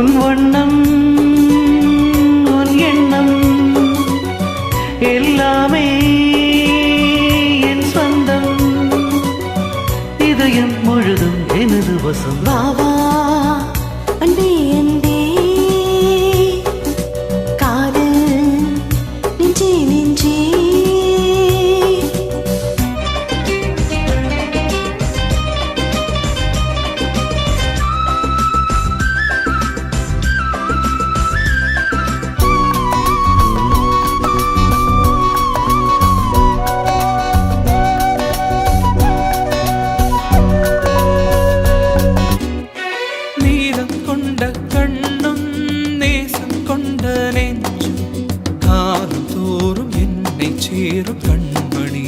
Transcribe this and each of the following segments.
உன் வண்ணம் உன் எண்ணம் எல்லாமே என் சொந்தம். இதயம் முழுதும் எனது வசம். வாவா அன்பே அன்பே காதல் நெஞ்சே நெஞ்சே. கொண்ட கண்ணும் நேசம் கொண்ட நெஞ்சும் காலம் தோறும் என்னை சேரும் கண்மணி.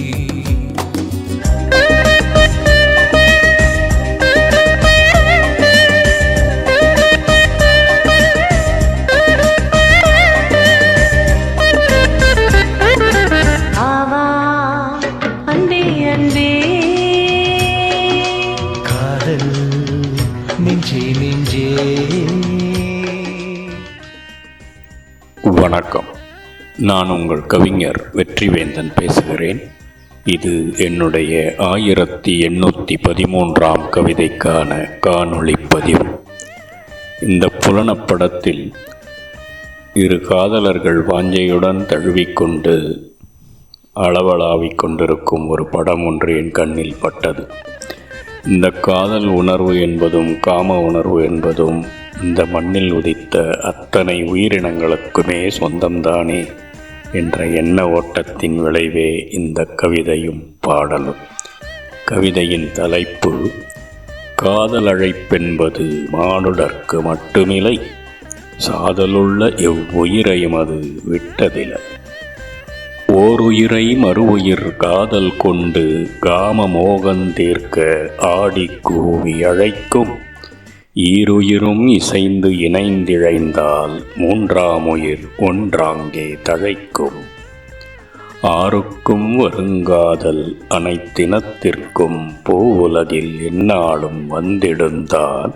ஆவா அன்பே அன்பே காதல் நெஞ்சே நெஞ்சே. வணக்கம். நான் உங்கள் கவிஞர் வெற்றிவேந்தன் பேசுகிறேன். இது என்னுடைய 1813ஆம் கவிதைக்கான காணொளி பதிவு. இந்த புலனப்படத்தில் இரு காதலர்கள் வாஞ்சையுடன் தழுவிக்கொண்டு அளவளாவிக் கொண்டிருக்கும் ஒரு படம் ஒன்று என் கண்ணில் பட்டது. இந்த காதல் உணர்வு என்பதும் காம உணர்வு என்பதும் இந்த மண்ணில் உதித்த அத்தனை உயிரினங்களுக்குமே சொந்தம்தானே என்ற எண்ண ஓட்டத்தின் விளைவே இந்த கவிதையும் பாடலும். கவிதையின் தலைப்பு காதல் அழைப்பென்பது மானுடர்க்கு மட்டுமில்லை, சாதலுள்ள எவ்வுயிரையும் அது விட்டதில்லை. ஓருயிரை மறுஉயிர் காதல் கொண்டு காம மோகந்தீர்க்க ஆடி கூவி அழைக்கும். ஈருயிரும் இசைந்து இணைந்திழைந்தால் மூன்றாம் உயிர் ஒன்றாங்கே தழைக்கும். ஆருக்கும் வருங்காதல் அனைத்தினத்திற்கும் பூவுலகில் எந்நாளும் வந்திடுந்தான்.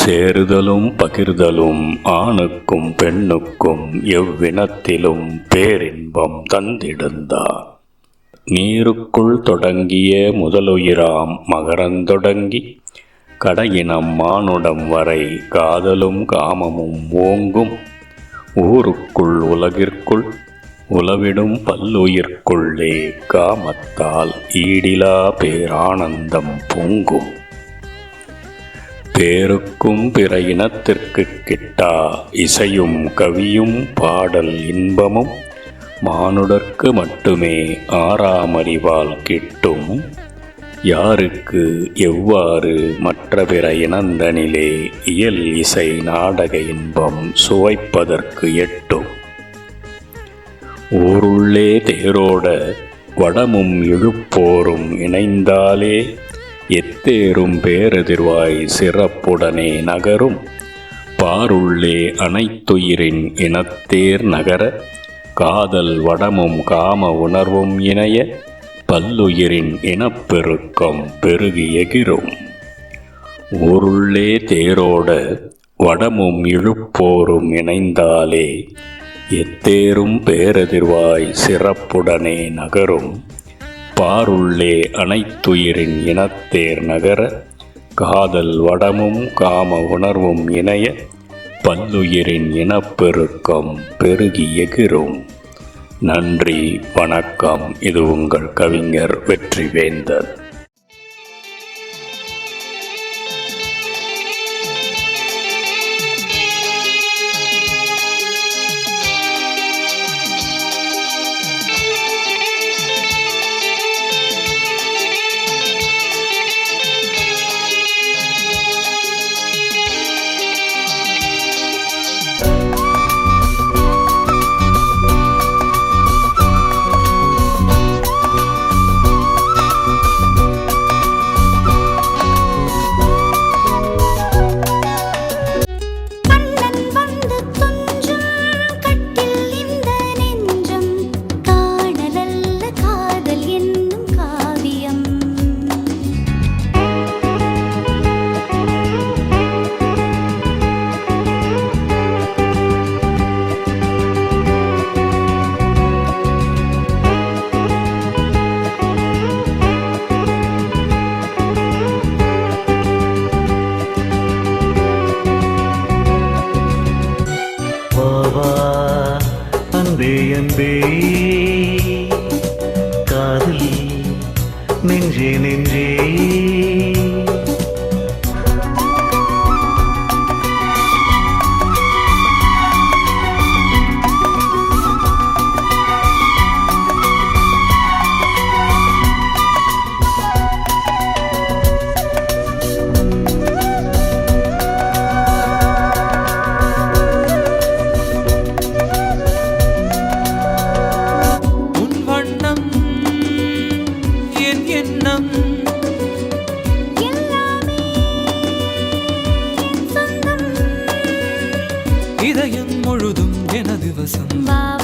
சேருதலும் பகிர்தலும் ஆணுக்கும் பெண்ணுக்கும் எவ்வினத்திலும் பேரின்பம் தந்திடுந்தான். நீருக்குள் தொடங்கிய முதலுயிராம் மகரந்தொடங்கி கடையினம் மானுடம் வரை காதலும் காமமும் ஓங்கும். ஊருக்குள் உலகிற்குள் உலவிடும் பல்லுயிர்க்குள்ளே காமத்தால் ஈடிலா பேரானந்தம் பொங்கும். பேருக்கும் பிற இனத்திற்கு கிட்டா இசையும் கவியும் பாடல் இன்பமும் மானுடர்க்கு மட்டுமே ஆறாமறிவால் கிட்டும். யாருக்கு எவ்வாறு மற்ற பிற இனந்தனிலே இயல் இசை நாடக இன்பம் சுவைப்பதற்கு எட்டும். ஊருள்ளே தேரோட வடமும் இழுப்போரும் இணைந்தாலே எத்தேரும் பேரெதிர்வாய் சிறப்புடனே நகரும். பாருள்ளே அனைத்துயிரின் இனத்தேர் நகர காதல் வடமும் காம உணர்வும் இணைய பல்லுயிரின் இனப்பெருக்கம் பெருகி எகிரும். ஊருள்ளே தேரோட வடமும் இழுப்போரும் இணைந்தாலே எத்தேரும் பேரெதிர்வாய் சிறப்புடனே நகரும். பாருள்ளே அனைத்துயிரின் இனத்தேர் நகர காதல் வடமும் காம உணர்வும் இணைய பல்லுயிரின் இனப்பெருக்கம் பெருகி எகிரும். நன்றி, வணக்கம். இது உங்கள் கவிஞர் வெற்றிவேந்தன். எனது வசம் வா